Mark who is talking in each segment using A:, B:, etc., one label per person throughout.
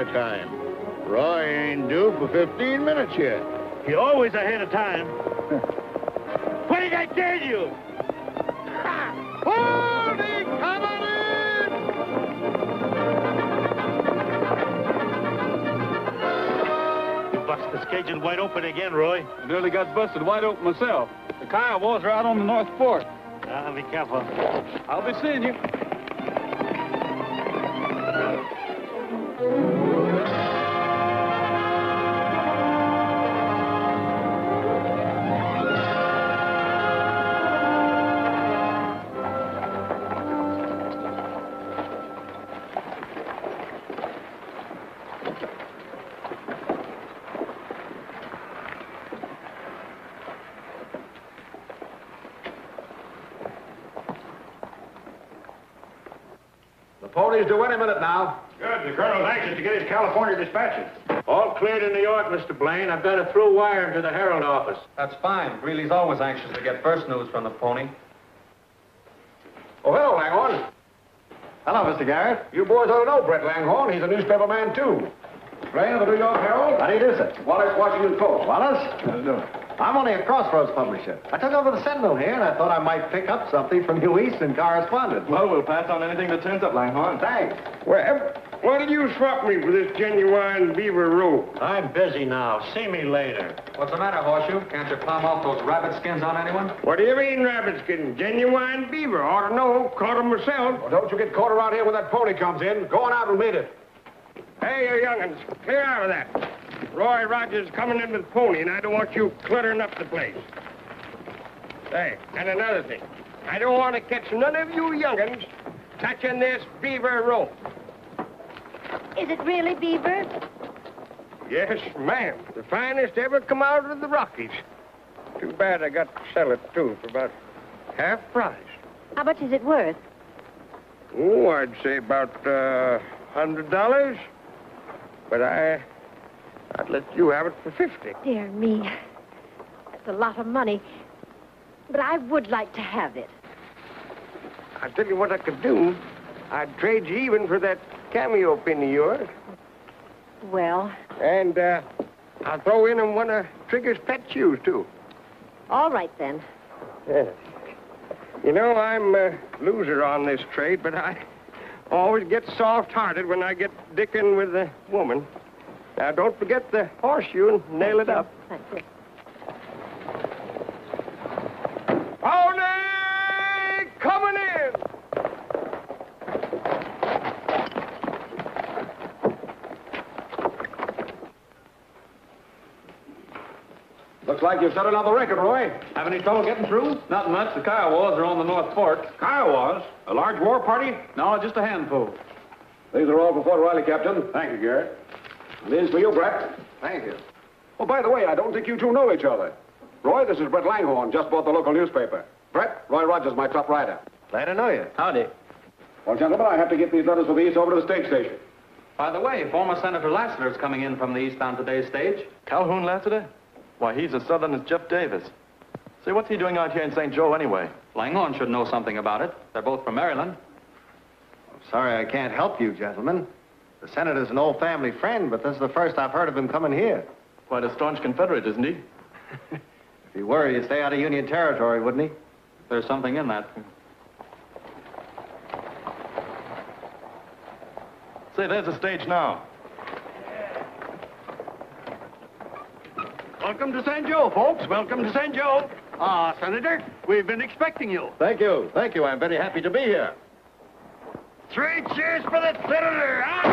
A: of time. Roy ain't due for 15 minutes yet.
B: You're always ahead of time. Quick, I tell you!
A: Holy, come on in!
B: You bust the schedule wide open again, Roy.
C: I nearly got busted wide open myself. The Kiowas are out on the North Fork.
B: Be careful.
C: I'll be seeing you.
D: Ponies due any minute now.
E: Good. The colonel's anxious to get his California dispatches.
A: All cleared in New York, Mr. Blaine. I've got a through wire to the Herald office.
D: That's fine. Greeley's always anxious to get first news from the pony.
E: Oh, hello, Langhorne.
D: Hello, Mr. Garrett.
E: You boys ought to know Brett Langhorne. He's a newspaper man, too. Blaine of the New York Herald.
D: How do you do, sir?
E: Wallace, Washington Post.
D: Wallace? How do you do? I'm only a Crossroads publisher. I took over the Sentinel here, and I thought I might pick up something from you Eastern correspondents.
C: Well, we'll pass on anything that turns up, Langhorne.
D: Thanks.
E: Well, what'll you swap me for this genuine beaver rope?
A: I'm busy now. See me later.
D: What's the matter, Horseshoe? Can't you palm off those rabbit skins on anyone?
E: What do you mean, rabbit skin? Genuine beaver. Ought to know. Caught 'em myself.
D: Well, don't you get caught around here when that pony comes in. Go on out and meet it.
E: Hey, you young'uns, clear out of that. Roy Rogers coming in with the pony, and I don't want you cluttering up the place. Hey, and another thing. I don't want to catch none of you young'uns touching this beaver rope.
F: Is it really beaver?
E: Yes, ma'am. The finest ever come out of the Rockies. Too bad I got to sell it, too, for about half price.
F: How much is it worth?
E: Oh, I'd say about $100. But I'd let you have it for 50.
F: Dear me. That's a lot of money. But I would like to have it.
E: I'll tell you what I could do. I'd trade you even for that cameo pin of yours.
F: Well,
E: And I'll throw in one of Trigger's pet shoes, too.
F: all right then.
E: Yes. You know, I'm a loser on this trade, but I always get soft-hearted when I get dicking with a woman. Now, don't forget the horseshoe and nail it up.
F: Thank you.
E: Pony coming in!
D: Looks like you've set another record, Roy.
C: Have any trouble getting through? Not much. The Kiowas are on the North Fork.
E: Kiowas? A large war party?
C: No, just a handful.
D: These are all for Fort Riley, Captain.
E: Thank you, Garrett.
D: And these for you, Brett. Thank you. Oh, by the way, I don't think you two know each other. Roy, this is Brett Langhorne, just bought the local newspaper. Brett, Roy Rogers, my top rider.
A: Glad to know you.
C: Howdy.
D: Well, gentlemen, I have to get these letters for the East over to the stage station.
G: By the way, former Senator Lassiter's coming in from the East on today's stage.
C: Calhoun Lassiter? Why, he's as southern as Jeff Davis. Say, what's he doing out here in St. Joe anyway?
G: Langhorne should know something about it. They're both from Maryland.
A: Sorry I can't help you, gentlemen. The senator's an old family friend, but this is the first I've heard of him coming here.
C: Quite a staunch Confederate, isn't he?
A: If he were, he'd stay out of Union territory, wouldn't he?
G: There's something in that.
C: Say, there's the stage now.
B: Welcome to St. Joe, folks. Welcome to St. Joe. Senator, we've been expecting you.
A: Thank you. Thank you. I'm very happy to be here.
B: 3 cheers for the senator. Ah!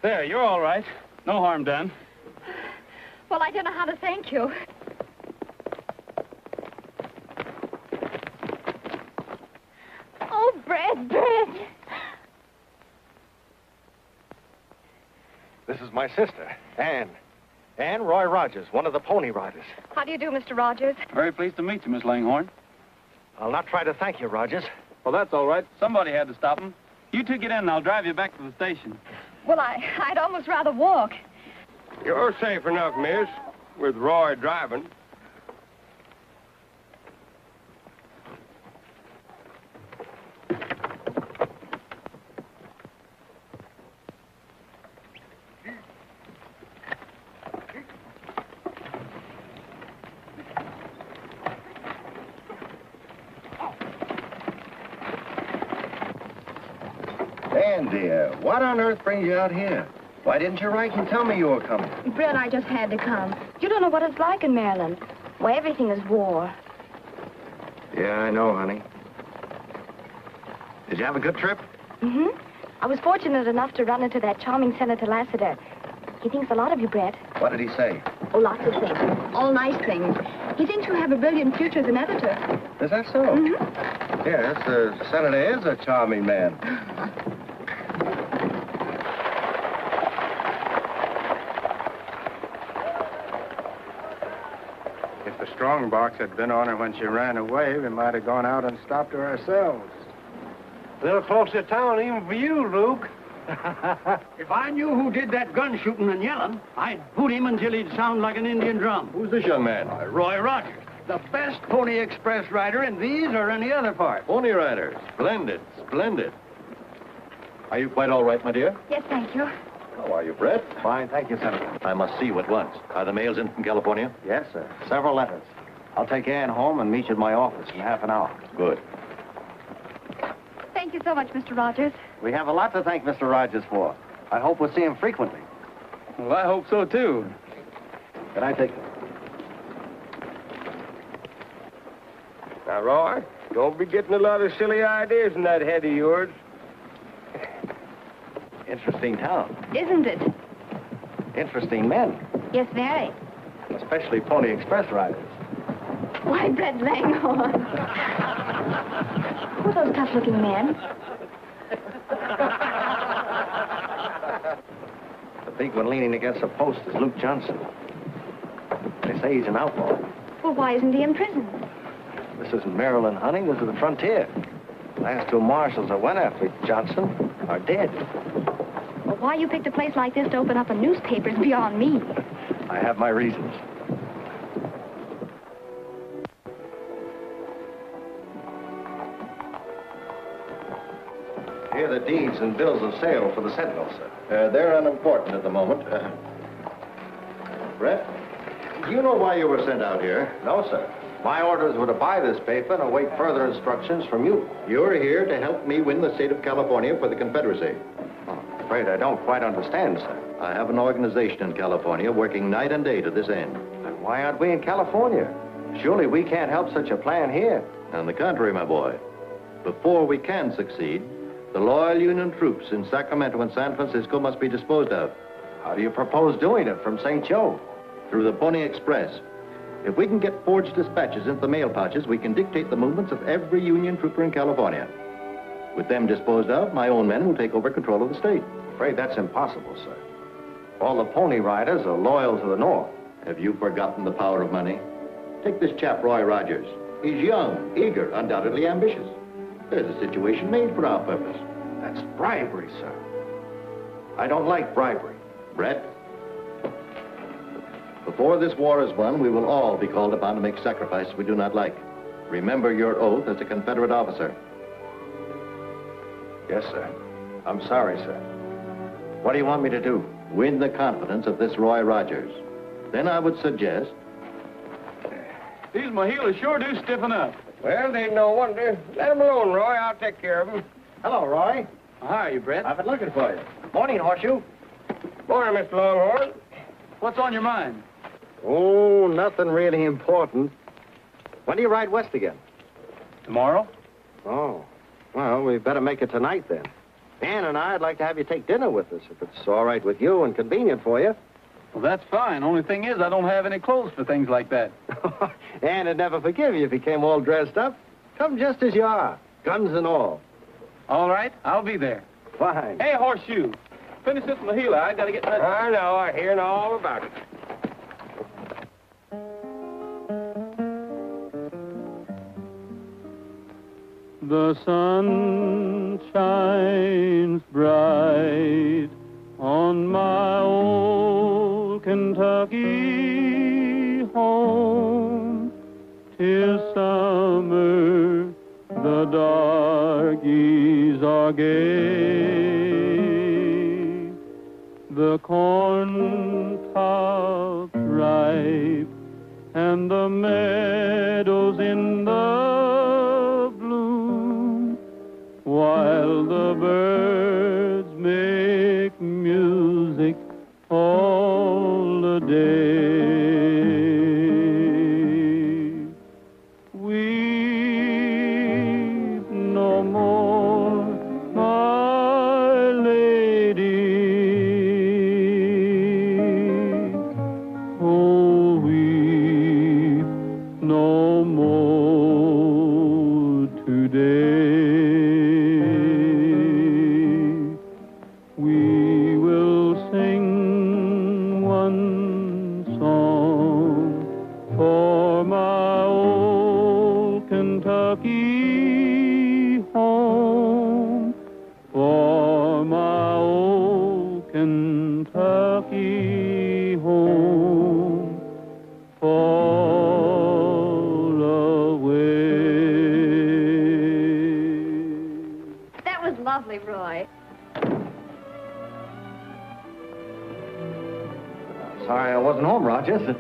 G: There, you're all right. No harm done.
F: Well, I don't know how to thank you. Oh, Brett.
A: This is my sister, Anne. Anne Roy Rogers, one of the Pony Riders.
F: How do you do, Mr. Rogers?
G: Very pleased to meet you, Miss Langhorne.
A: I'll not try to thank you, Rogers.
G: Well, that's all right. Somebody had to stop him. You two get in and I'll drive you back to the station.
F: Well, I'd almost rather walk.
E: You're safe enough, miss, with Roy driving.
A: Anne, dear, what on earth brings you out here? Why didn't you write and tell me you were coming?
H: Brett, I just had to come. You don't know what it's like in Maryland. Why, everything is war.
A: Yeah, I know, honey. Did you have a good trip?
H: Mm-hmm. I was fortunate enough to run into that charming Senator Lassiter. He thinks a lot of you, Brett.
A: What did he say?
H: Oh, lots of things. All nice things. He thinks you have a brilliant future as an editor.
A: Is that so?
H: Mm-hmm.
A: Yes, the senator is a charming man.
B: If the strong box had been on her when she ran away, we might have gone out and stopped her ourselves.
E: A little close to town even for you, Luke. If I knew who did that gun shooting and yelling, I'd boot him until he'd sound like an Indian drum.
C: Who's this young man?
E: Roy Rogers, the best Pony Express rider in these or any other part.
C: Pony Rider. Splendid, splendid. Are you quite all right, my dear?
H: Yes, thank you.
C: How are you, Brett?
A: Fine, thank you, Senator.
C: I must see you at once. Are the mails in from California?
A: Yes, sir. Several letters. I'll take Anne home and meet you at my office in half an hour.
C: Good.
F: Thank you so much, Mr. Rogers.
A: We have a lot to thank Mr. Rogers for. I hope we'll see him frequently.
G: Well, I hope so, too.
A: Can I take them?
E: Now, Roy, don't be getting a lot of silly ideas in that head of yours.
A: Interesting town.
H: Isn't it?
A: Interesting men.
H: Yes, very.
A: Especially Pony Express riders.
H: Why, Brett Langhorne. Who are those tough-looking men?
A: The big one leaning against a post is Luke Johnson. They say he's an outlaw.
H: Well, why isn't he in prison?
A: This isn't Maryland, honey. This is the frontier. Last two marshals that went after Johnson are dead.
H: Well, why you picked a place like this to open up a newspaper is beyond me.
A: I have my reasons. Here are the deeds and bills of sale for the Sentinel, sir.
C: They're unimportant at the moment. Brett, do you know why you were sent out here?
A: No, sir. My orders were to buy this paper and await further instructions from you.
C: You're here to help me win the state of California for the Confederacy.
A: I'm afraid I don't quite understand, sir.
C: I have an organization in California working night and day to this end.
A: Then why aren't we in California? Surely we can't help such a plan here.
C: On the contrary, my boy, before we can succeed, the loyal Union troops in Sacramento and San Francisco must be disposed of.
A: How do you propose doing it from St. Joe?
C: Through the Pony Express. If we can get forged dispatches into the mail pouches, we can dictate the movements of every Union trooper in California. With them disposed of, my own men will take over control of the state.
A: I'm afraid that's impossible, sir. All the Pony Riders are loyal to the North.
C: Have you forgotten the power of money? Take this chap, Roy Rogers. He's young, eager, undoubtedly ambitious. There's a situation made for our purpose.
A: That's bribery, sir. I don't like bribery.
C: Brett, before this war is won, we will all be called upon to make sacrifices we do not like. Remember your oath as a Confederate officer.
A: Yes, sir. I'm sorry, sir. What do you want me to do?
C: Win the confidence of this Roy Rogers. Then I would suggest...
G: These mojitos sure do stiffen up.
E: Well, they ain't no wonder. Let him alone, Roy. I'll take care of him.
A: Hello, Roy.
G: How are you, Brett?
A: I've been looking for you. Morning, Horseshoe.
E: Morning, Mr. Longhorn.
G: What's on your mind?
A: Oh, nothing really important. When do you ride west again?
G: Tomorrow?
A: Oh. Well, we better make it tonight then. Ann and I'd like to have you take dinner with us, if it's all right with you and convenient for you.
G: Well, that's fine. Only thing is, I don't have any clothes for things like that.
A: Ann'd never forgive you if you came all dressed up. Come just as you are, guns and all.
G: All right, I'll be there.
A: Fine.
G: Hey, Horseshoe, finish this Mahila. I gotta get that.
E: I know, I hear all about it.
G: The sun shines bright on my old Kentucky home. 'Tis summer, the darkies are gay. The corn tops ripe and the meadows in the bloom, while the birds make music all the day. Weep no more, my lady. Oh, weep no more today. We will sing one song for my old Kentucky home, for my old Kentucky home, far away.
F: That was lovely, Roy.
A: Sorry I wasn't home, Rogers.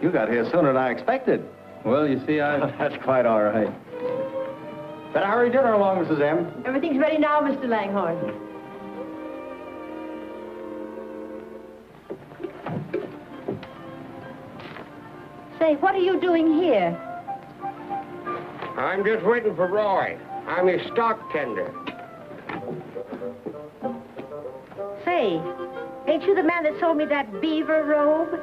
A: You got here sooner than I expected.
G: Well, you see,
A: That's quite all right. Better hurry dinner along, Mrs. M.
F: Everything's ready now, Mr. Langhorn. Say, what are you doing here?
E: I'm just waiting for Roy. I'm his stock tender.
F: Say, ain't you the man that sold me that beaver robe?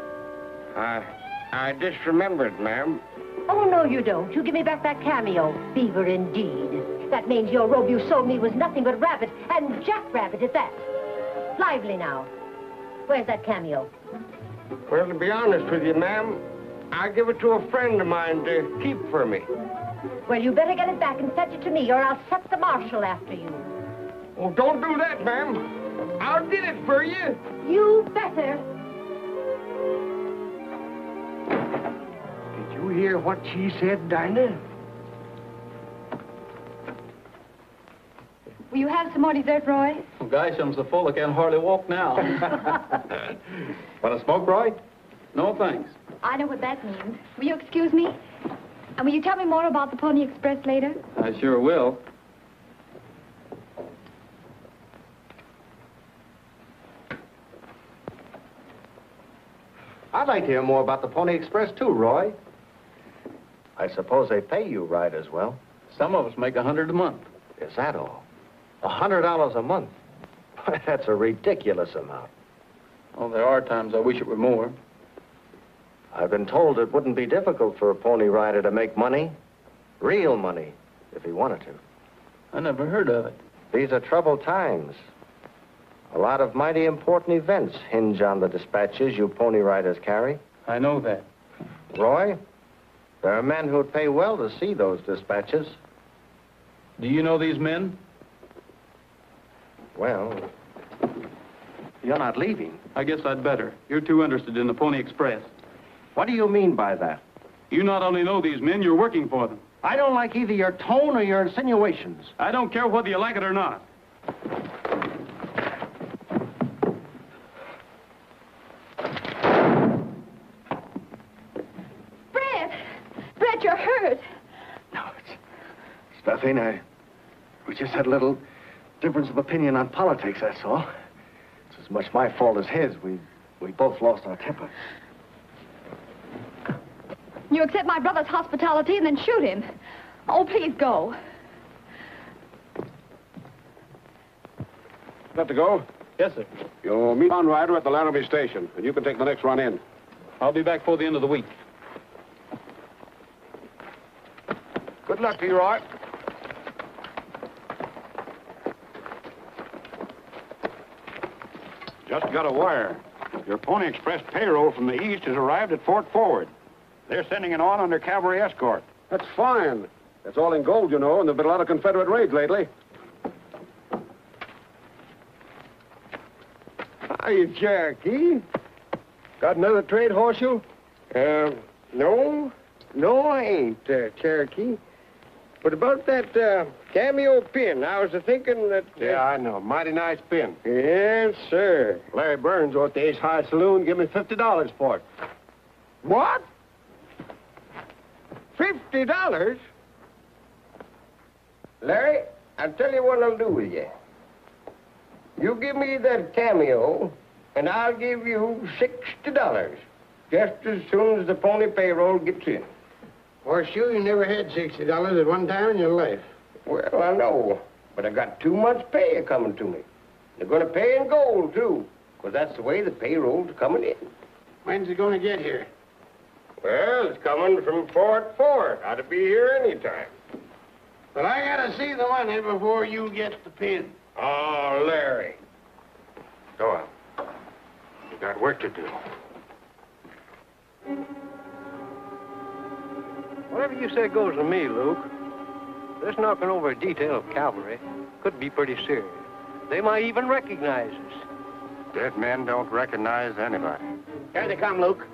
E: I just remembered, ma'am.
F: Oh, no, you don't. You give me back that cameo. Beaver, indeed. That means your robe you sold me was nothing but rabbit, and jackrabbit at that. Lively now. Where's that cameo?
E: Well, to be honest with you, ma'am, I give it to a friend of mine to keep for me.
F: Well, you better get it back and fetch it to me, or I'll set the marshal after you.
E: Oh, don't do that, ma'am. I'll get it for you.
F: You better.
E: Did you hear what she said, Dinah?
H: Will you have some more dessert, Roy?
G: Well, gosh, I'm so full I can hardly walk now.
A: Want to smoke, Roy?
G: No, thanks.
H: I know what that means. Will you excuse me? And will you tell me more about the Pony Express later?
G: I sure will.
A: I'd like to hear more about the Pony Express, too, Roy. I suppose they pay you right as well.
G: Some of us make $100 a month.
A: Is that all? $100 a month? That's a ridiculous amount.
G: Oh, there are times I wish it were more.
A: I've been told it wouldn't be difficult for a pony rider to make money. Real money, if he wanted to.
G: I never heard of it.
A: These are troubled times. A lot of mighty important events hinge on the dispatches you pony riders carry.
G: I know that.
A: Roy, there are men who'd pay well to see those dispatches.
G: Do you know these men?
A: Well, you're not leaving.
G: I guess I'd better. You're too interested in the Pony Express.
A: What do you mean by that?
G: You not only know these men, you're working for them.
A: I don't like either your tone or your insinuations.
G: I don't care whether you like it or not.
H: Brett, you're hurt.
A: No, it's nothing. We just had a little difference of opinion on politics, that's all. It's
I: as much my fault as his. We both lost our temper.
H: You accept my brother's hospitality and then shoot him. Oh, please go.
D: Got to go?
G: Yes, sir.
D: You'll meet on rider at the Laramie station, and you can take the next run in.
G: I'll be back before the end of the week.
D: Good luck to you, Roy. Just got a wire. Your Pony Express payroll from the east has arrived at Fort Forward. They're sending it on under cavalry escort. That's fine. That's all in gold, you know, and there've been a lot of Confederate raids lately.
E: Hiya, Cherokee. Got another trade horseshoe? No, I ain't, Cherokee. But about that cameo pin, I was thinking that...
A: Yeah, I know. Mighty nice pin.
E: Yes, sir.
A: Larry Burns over at the Ace High Saloon give me $50 for it.
E: What? $50? Larry, I'll tell you what I'll do with you. You give me that cameo, and I'll give you $60, just as soon as the pony payroll gets in.
J: Horseshoe, you never had $60 at one time in your life.
E: Well, I know, but I got too much pay coming to me. They're going to pay in gold, too, because that's the way the payroll's coming in.
J: When's it going to get here?
E: Well, it's coming from Fort Forward. Ought to be here any time.
J: But I got to see the money before you get the pin.
E: Oh, Larry. Go on. You got work to do.
A: Whatever you say goes to me, Luke. This knocking over a detail of cavalry could be pretty serious. They might even recognize us.
B: Dead men don't recognize anybody.
J: Here they come, Luke.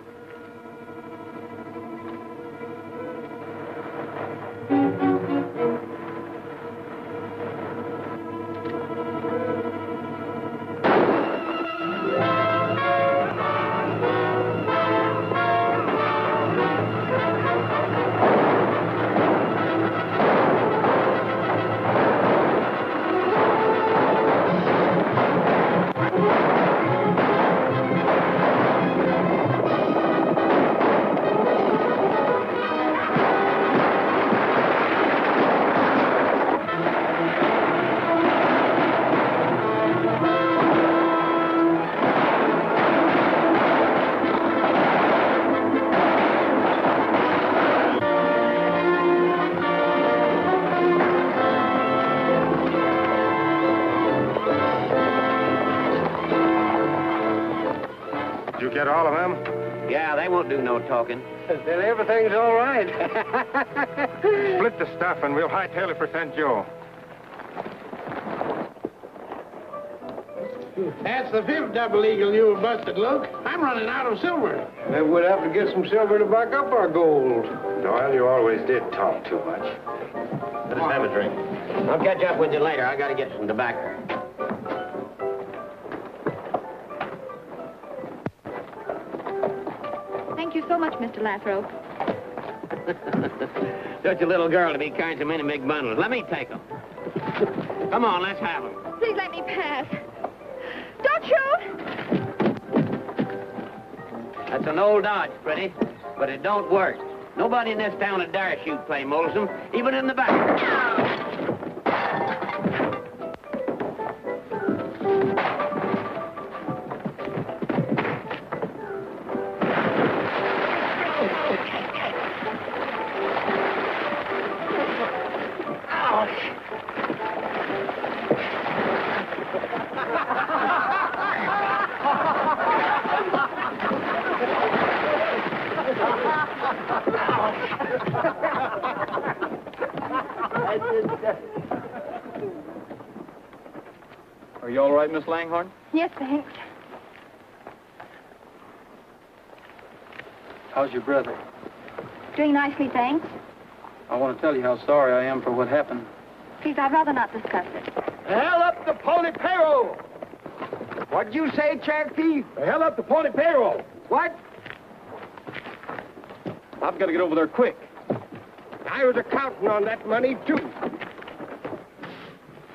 B: Get all of them?
J: Yeah, they won't do no talking.
A: Then everything's all right.
B: Split the stuff and we'll hightail it for St. Joe.
J: That's the fifth double eagle you busted, Luke. I'm running out of silver.
E: Maybe we'll have to get some silver to back up our gold.
B: Doyle, you always did talk too much.
J: Let us have a drink. I'll catch up with you later. I got to get some tobacco.
H: Thank you so much, Mr. Lathrop.
J: Such a little girl to be carrying so many big bundles. Let me take them. Come on, let's have them.
H: Please let me pass. Don't shoot!
J: That's an old dodge, Freddie, but it don't work. Nobody in this town would dare shoot Clay Molson, even in the back.
G: Are you all right, Miss Langhorne?
H: Yes, thanks.
G: How's your brother?
H: Doing nicely, thanks.
G: I want to tell you how sorry I am for what happened.
H: Please, I'd rather not discuss it.
E: The hell up the pony payroll! What'd you say, Cherokee? The hell up the pony payroll! What?
G: I've got to get over there quick.
E: I was a-counting on that money, too.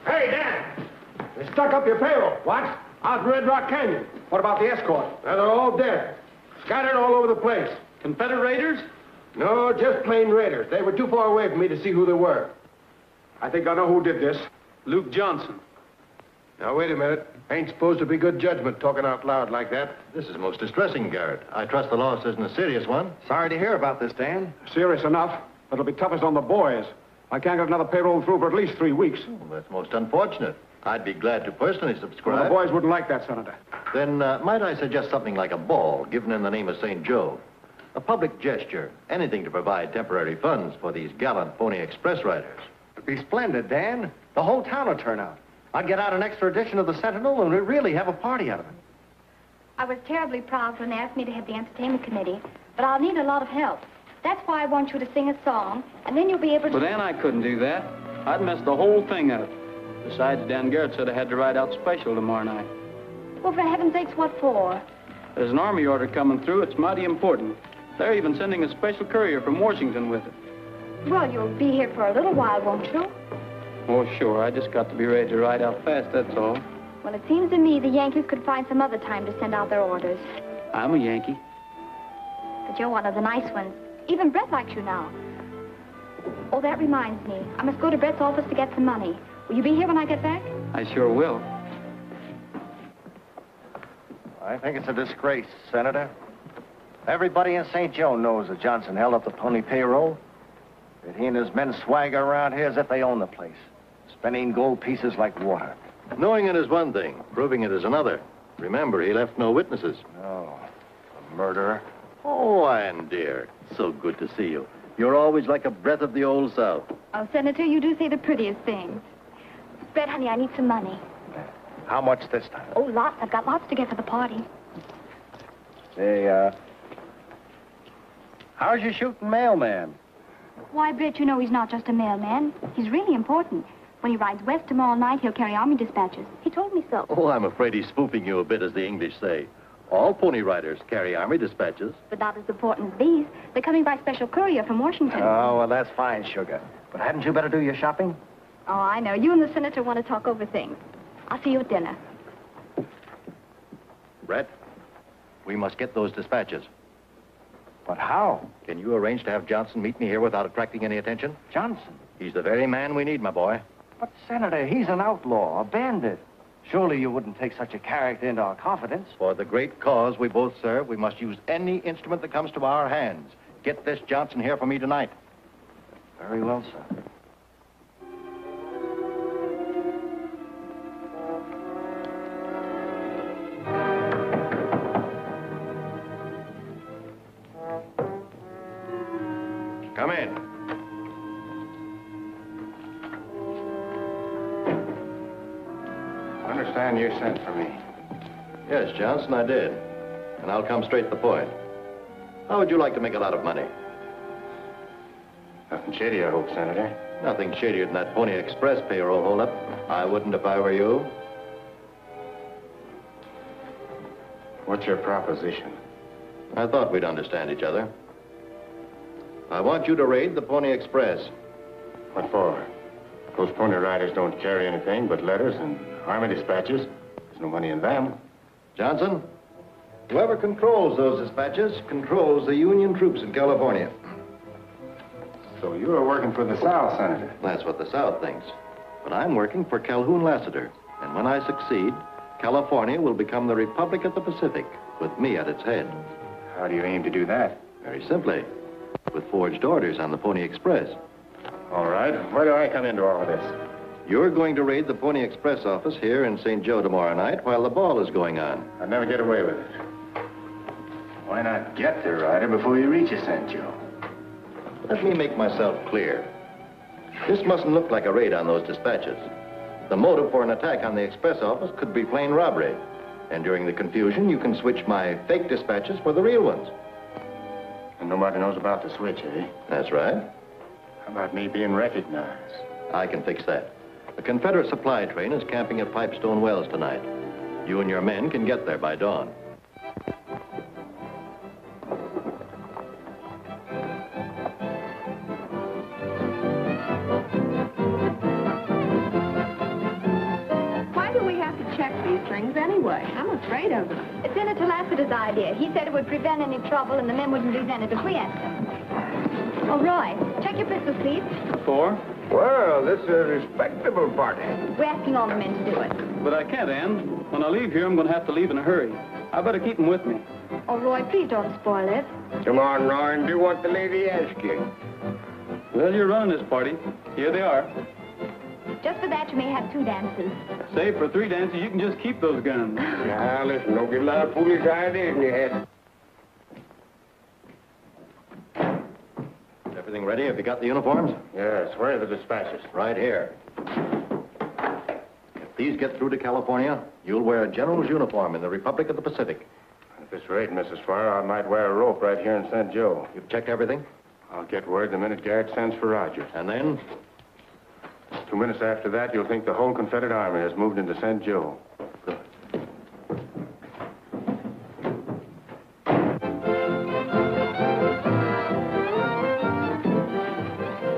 E: Hey, Dan! You stuck up your payroll. What?
D: Out in Red Rock Canyon. What about the escort? They're all dead. Scattered all over the place.
G: Confederate raiders?
D: No, just plain raiders. They were too far away for me to see who they were. I think I know who did this.
G: Luke Johnson.
D: Now, wait a minute. Ain't supposed to be good judgment talking out loud like that.
C: This is most distressing, Garrett. I trust the loss isn't a serious one.
I: Sorry to hear about this, Dan.
D: Serious enough. It'll be toughest on the boys. I can't get another payroll through for at least 3 weeks.
C: Well, that's most unfortunate. I'd be glad to personally subscribe.
D: Well, the boys wouldn't like that, Senator.
C: Then might I suggest something like a ball given in the name of St. Joe? A public gesture, anything to provide temporary funds for these gallant Pony Express riders.
I: It'd be splendid, Dan. The whole town would turn out. I'd get out an extra edition of the Sentinel and we'd really have a party out of it.
H: I was terribly proud when they asked me to head the entertainment committee, but I'll need a lot of help. That's why I want you to sing a song, and then you'll be able to...
G: But Ann, I couldn't do that. I'd mess the whole thing up. Besides, Dan Garrett said I had to ride out special tomorrow night.
H: Well, for heaven's sakes, what for?
G: There's an army order coming through. It's mighty important. They're even sending a special courier from Washington with it.
H: Well, you'll be here for a little while, won't you?
G: Oh, sure. I just got to be ready to ride out fast, that's all.
H: Well, it seems to me the Yankees could find some other time to send out their orders.
G: I'm a Yankee.
H: But you're one of the nice ones. Even Brett likes you now. Oh, that reminds me. I must go to Brett's office to get some money. Will you be here when I get back?
G: I sure will.
I: I think it's a disgrace, Senator. Everybody in St. Joe knows that Johnson held up the pony payroll. That he and his men swagger around here as if they own the place, spending gold pieces like water.
C: Knowing it is one thing, proving it is another. Remember, he left no witnesses.
I: Oh, a murderer.
C: Oh, Ann, dear. So good to see you. You're always like a breath of the old South.
H: Oh, Senator, you do say the prettiest things. Brett, honey, I need some money.
I: How much this time?
H: Oh, lots. I've got lots to get for the party.
I: Say, how's your shooting mailman?
H: Why, Brett, you know he's not just a mailman. He's really important. When he rides west tomorrow night, he'll carry army dispatches. He told me so.
C: Oh, I'm afraid he's spoofing you a bit, as the English say. All pony riders carry army dispatches.
H: But not as important as these. They're coming by special courier from Washington.
I: Oh, well, that's fine, sugar. But hadn't you better do your shopping?
H: Oh, I know. You and the senator want to talk over things. I'll see you at dinner.
C: Brett, we must get those dispatches.
I: But how?
C: Can you arrange to have Johnson meet me here without attracting any attention?
I: Johnson?
C: He's the very man we need, my boy.
I: But, Senator, he's an outlaw, a bandit. Surely you wouldn't take such a character into our confidence.
C: For the great cause we both serve, we must use any instrument that comes to our hands. Get this Johnson here for me tonight.
I: Very well, sir.
C: Come in.
B: I understand you sent for me.
C: Yes, Johnson, I did. And I'll come straight to the point. How would you like to make a lot of money?
B: Nothing shady, I hope, Senator.
C: Nothing shadier than that Pony Express payroll holdup. I wouldn't if I were you.
B: What's your proposition?
C: I thought we'd understand each other. I want you to raid the Pony Express.
B: What for? Those pony riders don't carry anything but letters and army dispatches. There's no money in them.
C: Johnson, whoever controls those dispatches controls the Union troops in California.
B: So you are working for the South, Senator?
C: That's what the South thinks. But I'm working for Calhoun Lassiter. And when I succeed, California will become the Republic of the Pacific, with me at its head.
B: How do you aim to do that?
C: Very simply, with forged orders on the Pony Express.
B: All right. Where do I come into all of this?
C: You're going to raid the Pony Express office here in St. Joe tomorrow night while the ball is going on.
B: I'd never get away with it. Why not get the rider before you reach St. Joe?
C: Let me make myself clear. This mustn't look like a raid on those dispatches. The motive for an attack on the express office could be plain robbery. And during the confusion, you can switch my fake dispatches for the real ones.
B: And nobody knows about the switch, eh?
C: That's right.
B: How about me being recognized?
C: I can fix that. The Confederate supply train is camping at Pipestone Wells tonight. You and your men can get there by dawn.
K: Why do we have to check these things anyway. I'm afraid of them.
H: It's Senator Lasseter's idea. He said it would prevent any trouble and the men wouldn't lose any preempt them. Oh, Roy, check your pistols, please.
G: 4.
E: Well, this is a respectable party.
H: We're asking all the men to do it.
G: But I can't, Ann. When I leave here, I'm going to have to leave in a hurry. I better keep them with me.
H: Oh, Roy, please don't spoil it.
E: Come on, Roy, and do what the lady asks you.
G: Well, you're running this party. Here they are.
H: Just for that, you may have 2 dances.
G: Say, for 3 dances, you can just keep those guns.
E: Now, listen, don't get a lot of foolish ideas in your head.
C: Everything ready? Have you got the uniforms?
B: Yes, where are the dispatches?
C: Right here. If these get through to California, you'll wear a general's uniform in the Republic of the Pacific.
B: At this rate, Mrs. Farr, I might wear a rope right here in St. Joe.
C: You've checked everything?
B: I'll get word the minute Garrett sends for Rogers.
C: And then?
B: 2 minutes after that, you'll think the whole Confederate Army has moved into St. Joe.
C: Good.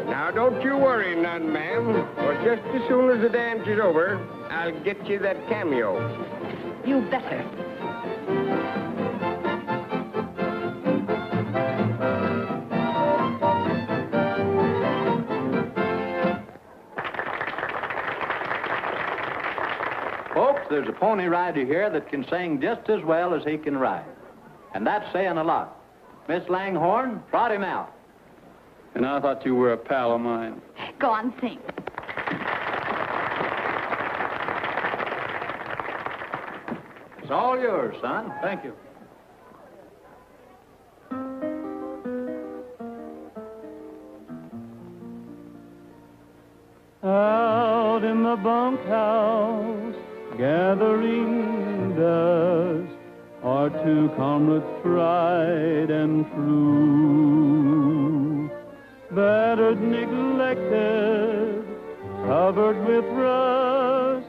E: Now, don't you worry none, ma'am. For just as soon as the dance is over, I'll get you that cameo.
F: You better.
L: Folks, there's a pony rider here that can sing just as well as he can ride. And that's saying a lot. Miss Langhorne, trot him out.
G: And I thought you were a pal of mine.
H: Go on, sing.
L: It's all yours, son.
G: Thank you.
M: Out in the bunkhouse, gathering dust, are 2 comrades tried and true. Battered, neglected, covered with rust,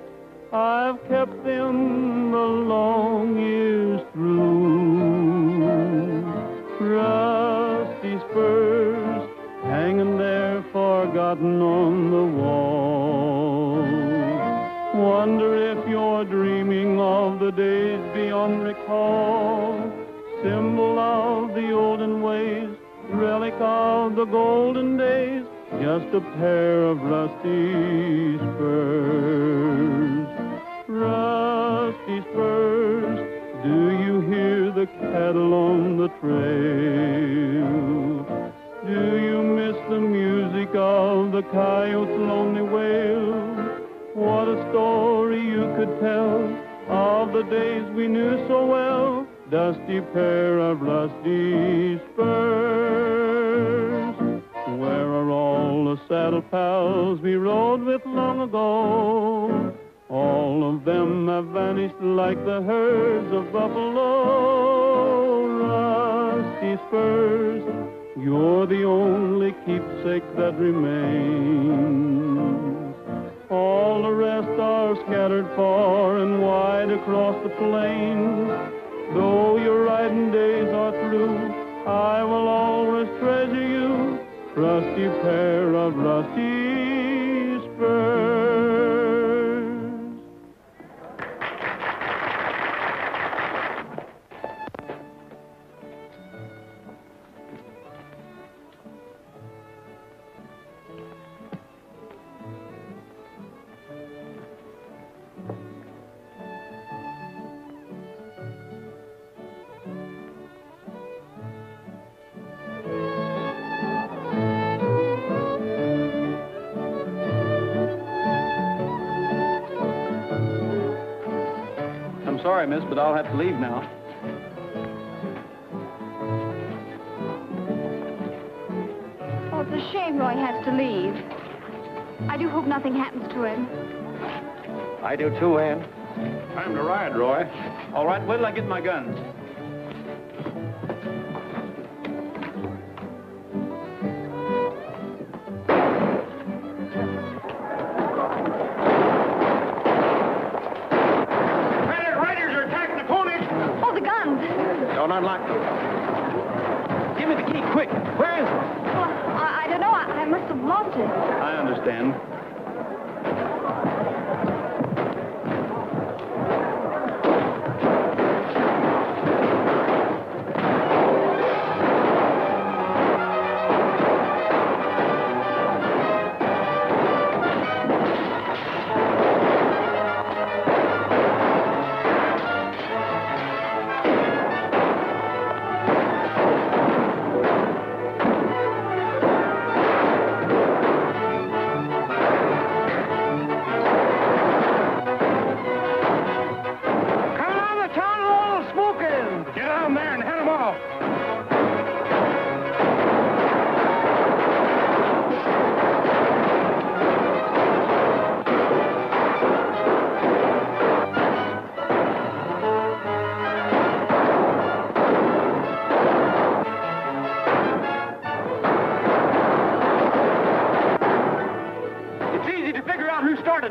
M: I've kept them the long years through. Rusty spurs hanging there forgotten on the wall. Wonder if you're dreaming of the days beyond recall. Symbol of the olden ways, relic of the golden days, just a pair of rusty spurs. Rusty spurs, do you hear the cattle on the trail? Do you miss the music of the coyote's lonely wail? What a story you could tell of the days we knew so well. Dusty pair of rusty spurs. Where are all the saddle pals we rode with long ago? All of them have vanished like the herds of buffalo. Rusty spurs, you're the only keepsake that remains. All the rest are scattered far and wide across the plains. Though your riding days are through, I will always treasure you, rusty pair of rusty spurs.
G: Sorry, miss, but I'll have to leave now.
H: Oh, it's a shame Roy has to leave. I do hope nothing happens to him.
I: I do too, Ann.
G: Time to ride, Roy. All right, wait till I get my guns.
I: Don't unlock them. Give me the key, quick. Where is it?
H: Well, I don't know. I must have lost it.
G: I understand.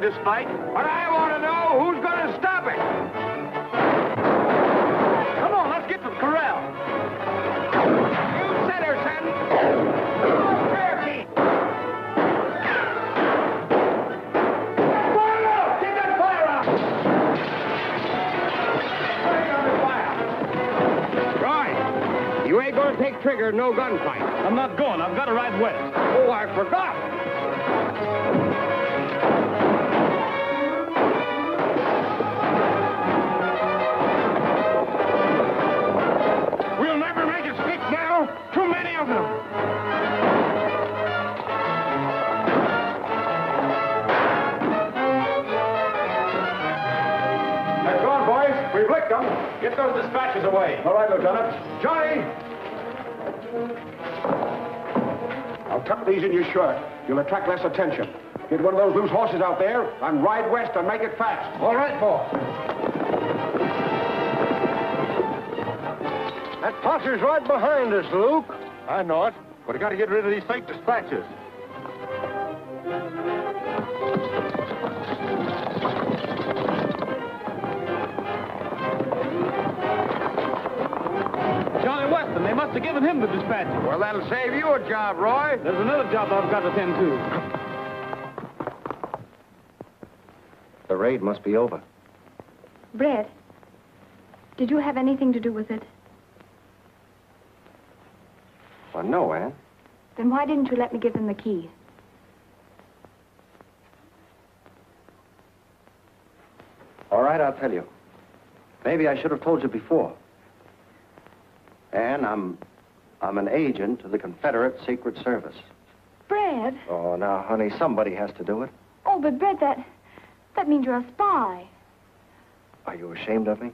E: this fight. But I want to know who's going to stop it.
L: Come on, let's get to the corral.
E: You said her, son. Take that fire out! Right. You ain't going to take trigger, no gunfight.
L: I'm not going. I've got to ride west.
E: Oh, I forgot. We'll never make it stick now. Too many of them.
D: They're gone, boys. We've licked them. Get those dispatches away. All right, Lieutenant. Johnny! I'll tuck these in your shirt. You'll attract less attention. Get one of those loose horses out there and ride west and make it fast.
E: All right, boss.
A: That posse's right behind us, Luke.
B: I know it, but I got to get rid of these fake dispatches.
G: Johnny Weston, they must have given him the dispatches.
E: Well, that'll save you a job, Roy.
G: There's another job I've got to attend to.
I: The raid must be over.
H: Brett, did you have anything to do with it?
I: Well, no, Ann.
H: Then why didn't you let me give them the key?
I: All right, I'll tell you. Maybe I should have told you before. Ann, I'm an agent of the Confederate Secret Service.
H: Brett?
I: Oh, now, honey, somebody has to do it.
H: Oh, but Brett, that means you're a spy.
I: Are you ashamed of me?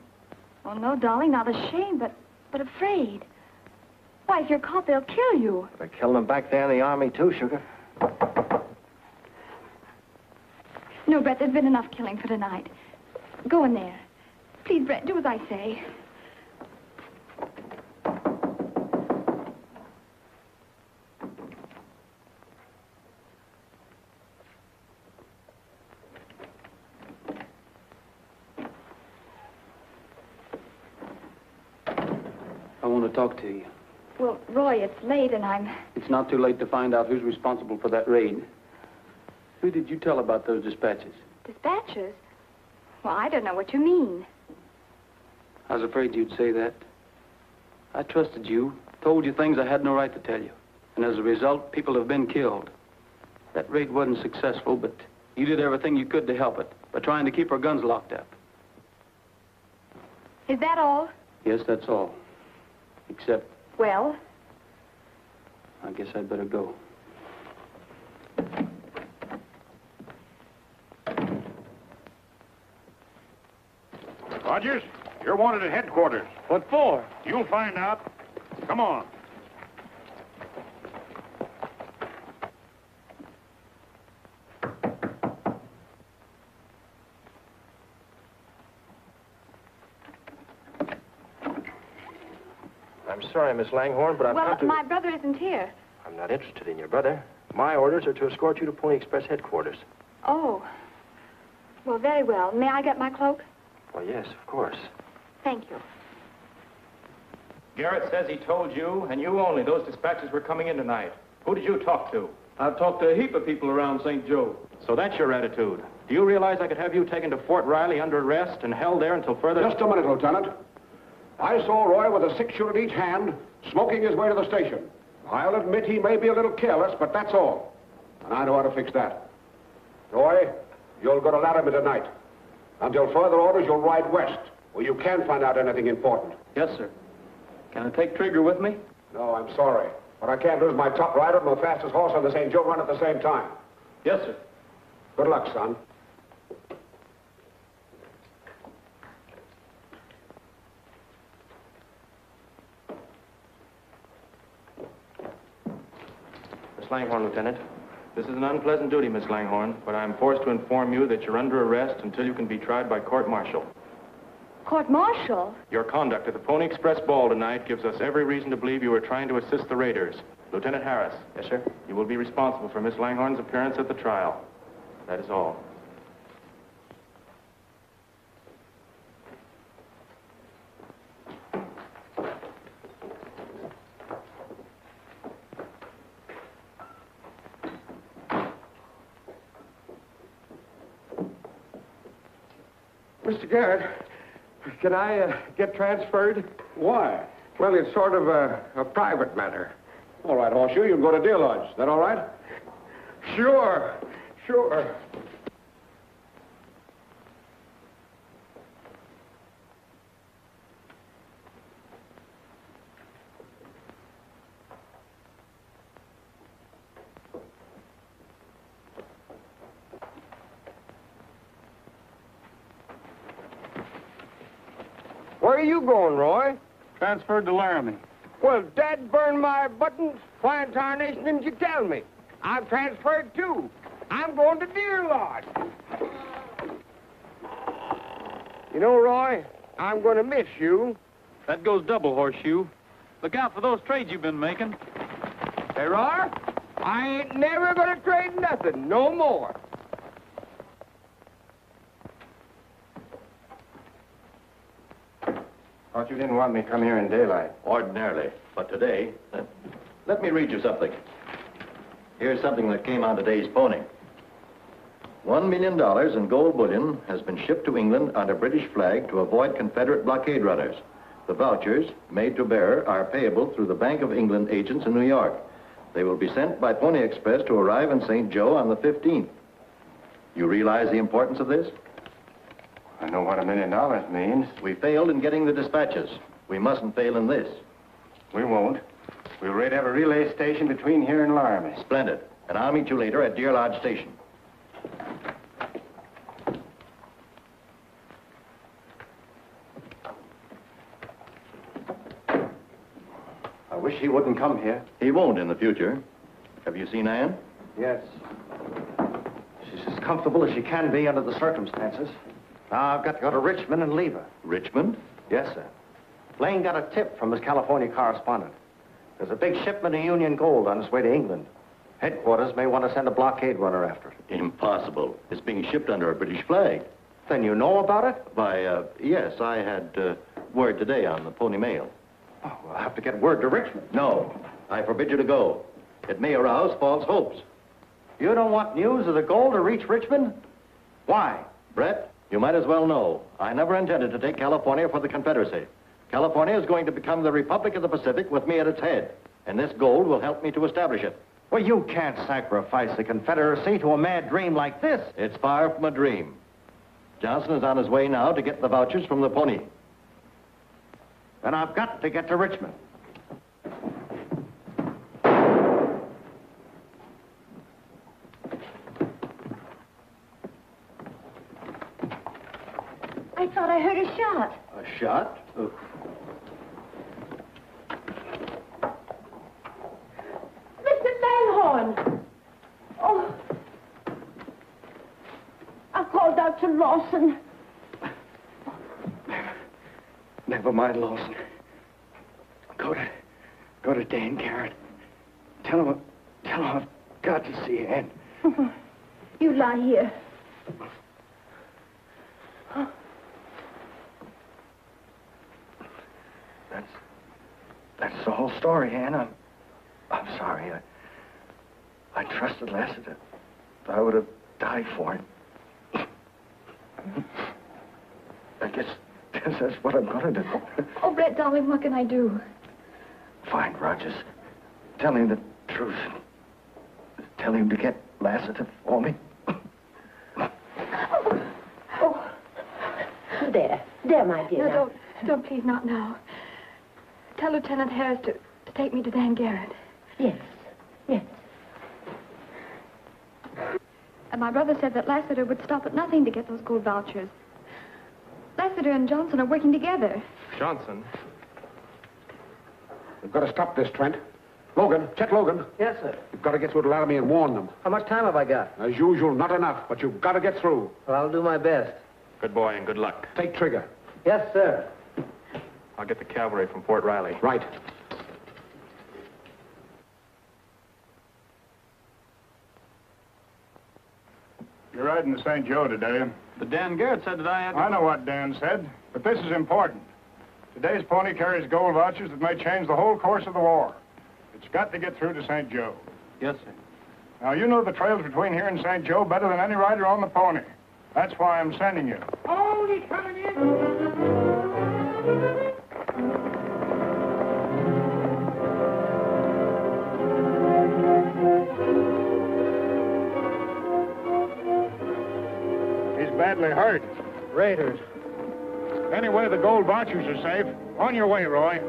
H: Oh, no, darling, not ashamed, but afraid. Why, if you're caught, they'll kill you.
I: They killed them back there in the army, too, sugar.
H: No, Brett, there's been enough killing for tonight. Go in there. Please, Brett, do as I say.
G: I want to talk to you.
H: Well, Roy, it's late and I'm...
G: It's not too late to find out who's responsible for that raid. Who did you tell about those dispatches?
H: Dispatches? Well, I don't know what you mean.
G: I was afraid you'd say that. I trusted you, told you things I had no right to tell you. And as a result, people have been killed. That raid wasn't successful, but you did everything you could to help it by trying to keep our guns locked up.
H: Is that all?
G: Yes, that's all. Except,
H: Well?
G: I guess I'd better go.
D: Rogers, you're wanted at headquarters.
G: What for?
D: You'll find out. Come on.
C: I'm sorry, Miss Langhorne, but I've
H: Well,
C: come to...
H: my brother isn't here.
C: I'm not interested in your brother. My orders are to escort you to Pony Express headquarters.
H: Oh. Well, very well. May I get my cloak?
C: Well, yes, of course.
H: Thank you.
N: Garrett says he told you, and you only, those dispatches were coming in tonight. Who did you talk to?
G: I've talked to a heap of people around St. Joe.
N: So that's your attitude. Do you realize I could have you taken to Fort Riley under arrest and held there until further...
D: Just a minute, Lieutenant. I saw Roy with a 6-shooter in each hand, smoking his way to the station. I'll admit he may be a little careless, but that's all. And I know how to fix that. Roy, you'll go to Laramie tonight. Until further orders, you'll ride west, where you can find out anything important.
G: Yes, sir. Can I take Trigger with me?
D: No, I'm sorry. But I can't lose my top rider and my fastest horse on the St. Joe run at the same time.
G: Yes, sir.
D: Good luck, son.
N: Miss Langhorne, Lieutenant. This is an unpleasant duty, Miss Langhorne, but I'm forced to inform you that you're under arrest until you can be tried by court-martial.
H: Court-martial?
N: Your conduct at the Pony Express ball tonight gives us every reason to believe you were trying to assist the raiders. Lieutenant Harris.
C: Yes, sir?
N: You will be responsible for Miss Langhorne's appearance at the trial. That is all.
D: Mr. Garrett, can I get transferred? Why? Well, it's sort of a private matter. All right, Horseshoe, you can go to Deer Lodge. Is that all right? Sure.
E: Where are you going, Roy?
L: Transferred to Laramie.
E: Well, Dad burned my buttons. Why in tarnation didn't you tell me? I'm transferred, too. I'm going to Deer Lodge. You know, Roy, I'm going to miss you.
L: That goes double, Horseshoe. Look out for those trades you've been making.
E: Hey, Roy, I ain't never going to trade nothing, no more.
B: Thought you didn't want me to come here in daylight.
C: Ordinarily. But today, let me read you something. Here's something that came on today's pony. $1 million in gold bullion has been shipped to England under British flag to avoid Confederate blockade runners. The vouchers, made to bearer, are payable through the Bank of England agents in New York. They will be sent by Pony Express to arrive in St. Joe on the 15th. You realize the importance of this?
B: I know what $1 million means.
C: We failed in getting the dispatches. We mustn't fail in this.
B: We won't. We'll raid every relay station between here and Laramie.
C: Splendid. And I'll meet you later at Deer Lodge Station.
I: I wish he wouldn't come here.
C: He won't in the future. Have you seen Ann?
I: Yes. She's as comfortable as she can be under the circumstances. Now I've got to go to Richmond and leave her.
C: Richmond?
I: Yes, sir. Lane got a tip from his California correspondent. There's a big shipment of Union gold on its way to England. Headquarters may want to send a blockade runner after it.
C: Impossible. It's being shipped under a British flag.
I: Then you know about it?
C: Why, yes, I had word today on the Pony Mail.
I: Oh, we'll have to get word to Richmond.
C: No, I forbid you to go. It may arouse false hopes.
I: You don't want news of the gold to reach Richmond? Why?
C: Brett, you might as well know. I never intended to take California for the Confederacy. California is going to become the Republic of the Pacific with me at its head. And this gold will help me to establish it.
I: Well, you can't sacrifice the Confederacy to a mad dream like this.
C: It's far from a dream. Johnson is on his way now to get the vouchers from the Pony.
I: Then I've got to get to Richmond.
F: I thought I heard a shot.
C: A shot?
F: Mr. Langhorne! Oh. I called out to Lawson.
O: Never mind, Lawson. Go to Dan Garrett. Tell him I've got to see Ann.
F: You lie here.
O: That's the whole story, Ann. I'm sorry. I trusted Lassiter. I would have died for him. I guess that's what I'm going to do.
H: Oh, Brett, darling, what can I do?
O: Find Rogers. Tell him the truth. Tell him to get Lassiter for me.
F: Oh. There, my dear.
H: No, don't, please, not now. Tell Lieutenant Harris to take me to Dan Garrett.
F: Yes.
H: And my brother said that Lassiter would stop at nothing to get those gold vouchers. Lassiter and Johnson are working together.
N: Johnson?
D: We've got to stop this, Trent. Logan, Chet Logan.
P: Yes, sir.
D: You've got to get through to Laramie and warn them.
P: How much time have I got?
D: As usual, not enough, but you've got to get through.
P: Well, I'll do my best.
N: Good boy and good luck.
D: Take trigger.
P: Yes, sir.
N: I'll get the cavalry from Fort Riley.
D: Right.
B: You're riding to St. Joe today.
L: But Dan Garrett said that I had to...
B: I know what Dan said, but this is important. Today's pony carries gold vouchers that may change the whole course of the war. It's got to get through to St. Joe.
L: Yes, sir.
B: Now, you know the trails between here and St. Joe better than any rider on the pony. That's why I'm sending you.
E: Oh, he's coming in.
B: He's badly hurt.
A: Raiders.
B: Anyway, the gold vouchers are safe. On your way, Roy.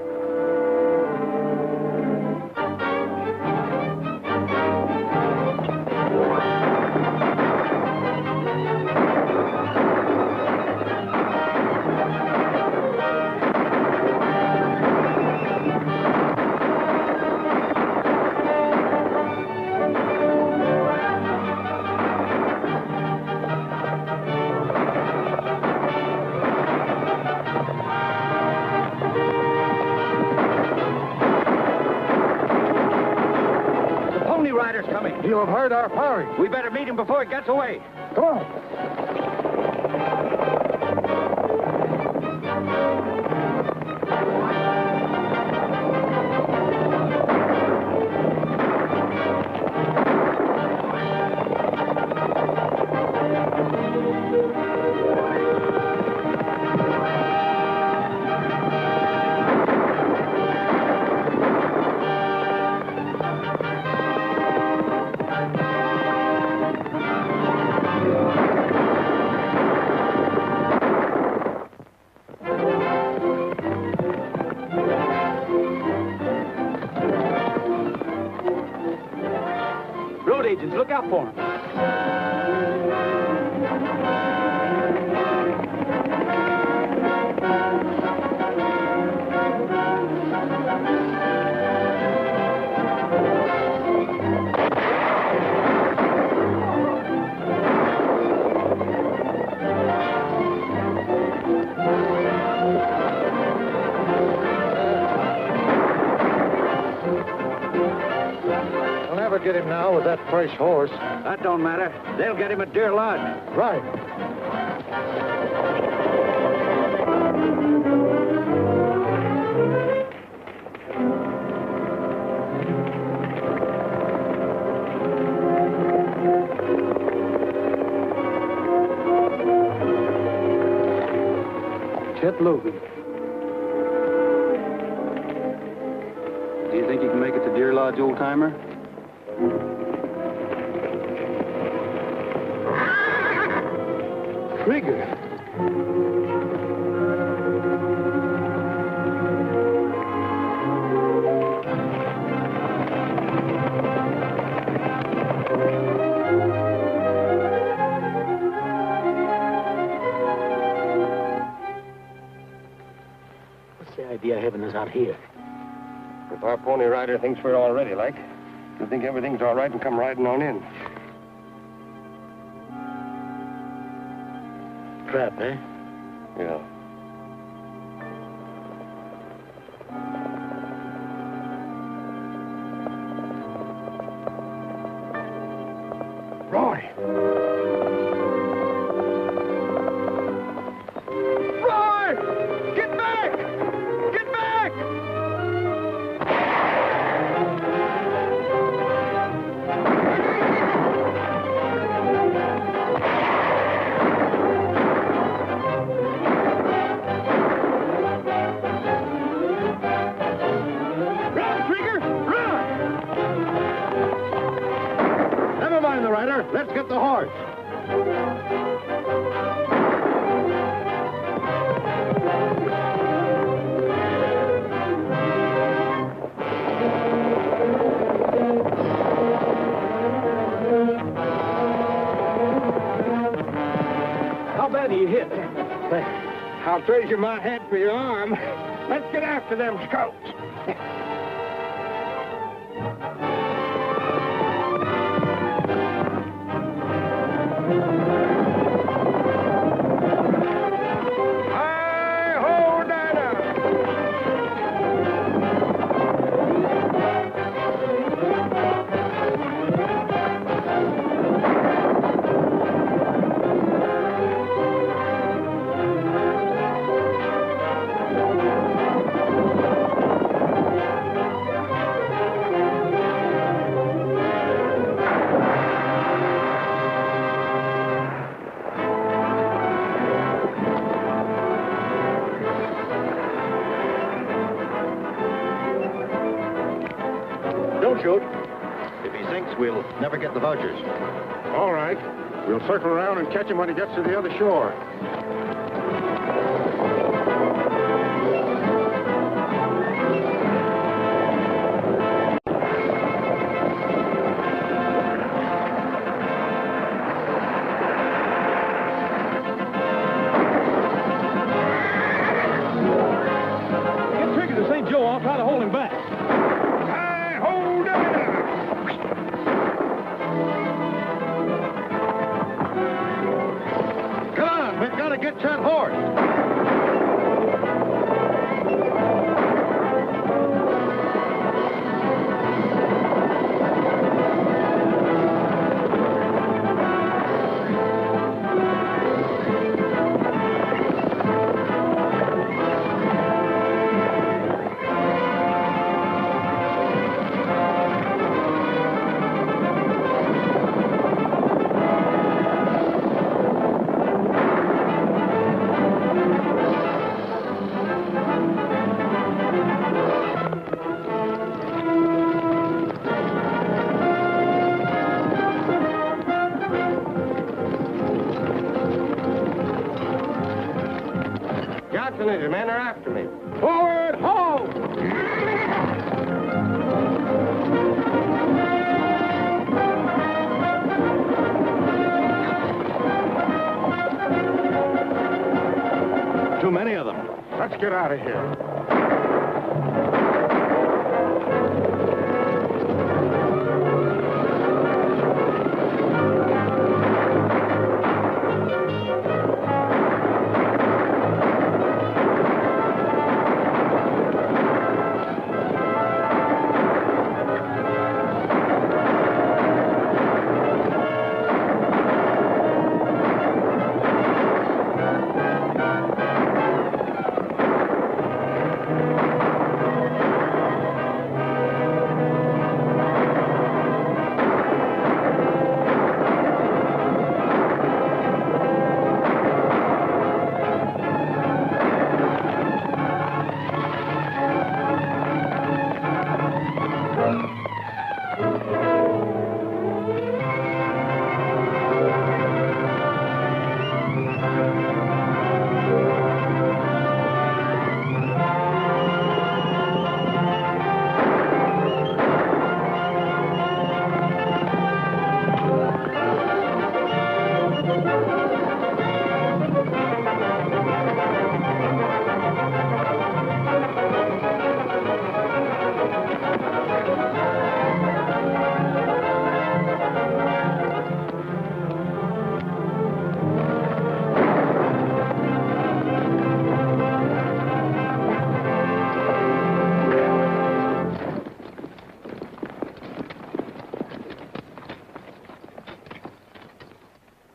P: Coming.
B: He'll have heard our firing.
P: We better meet him before it gets away.
B: Come on.
P: Road agents, look out for him.
I: They'll never get him now with that fresh horse.
P: That don't matter. They'll get him at Deer Lodge.
I: Right.
G: Chet Logan. Do you think you can make it to Deer Lodge, old-timer?
I: Trigger.
P: What's the idea of having us out here?
E: If our Pony Rider thinks we're all ready, like, he'll think everything's all right and come riding on in.
P: Trap, eh?
E: Yeah.
B: Roy!
E: Roy! Get back! Get back!
B: Run, Trigger! Run! Never mind the rider. Let's get the horse.
P: How bad are you hit?
E: I'll trade you my head for your arm. Let's get after them scouts. Hi-ho, Dinah!
C: Don't shoot. If he sinks, we'll never get the vouchers.
B: All right. We'll circle around and catch him when he gets to the other shore.
P: Get Trigger to St. Joe. I'll try to hold him back.
C: Come on, we've got to get that horse.
E: Johnson and his men are after me.
B: Forward, ho!
C: Too many of them.
B: Let's get out of here.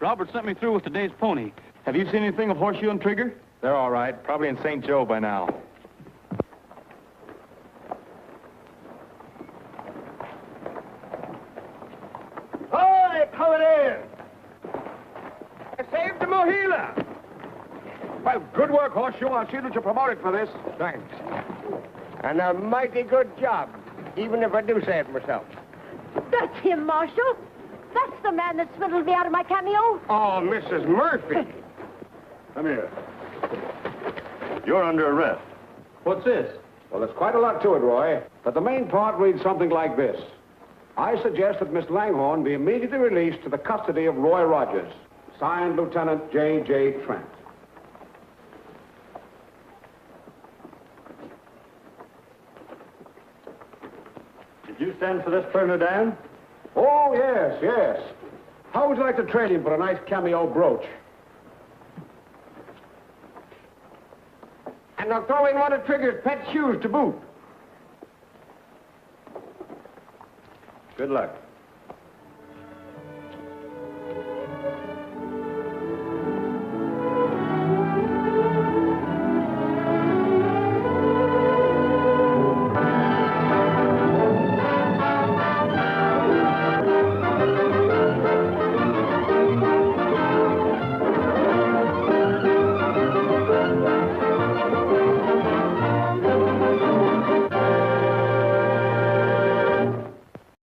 N: Robert sent me through with today's pony. Have you seen anything of Horseshoe and Trigger? They're all right. Probably in St. Joe by now.
E: Hi, coming in. I saved the Mohila.
D: Well, good work, Horseshoe. I'll see that you're promoted for this.
E: Thanks. And a mighty good job, even if I do say it myself.
F: That's him, Marshal. That's the man that swindled me out of my cameo.
E: Oh, Mrs. Murphy.
B: Come here. You're under arrest.
N: What's this?
D: Well, there's quite a lot to it, Roy. But the main part reads something like this. I suggest that Miss Langhorne be immediately released to the custody of Roy Rogers. Signed, Lieutenant J.J. Trent.
B: Did you send for this prisoner, Dan?
D: Oh, yes, yes. How would you like to trade him for a nice cameo brooch?
E: And I'll throw in one of Trigger's pet shoes to boot.
B: Good luck.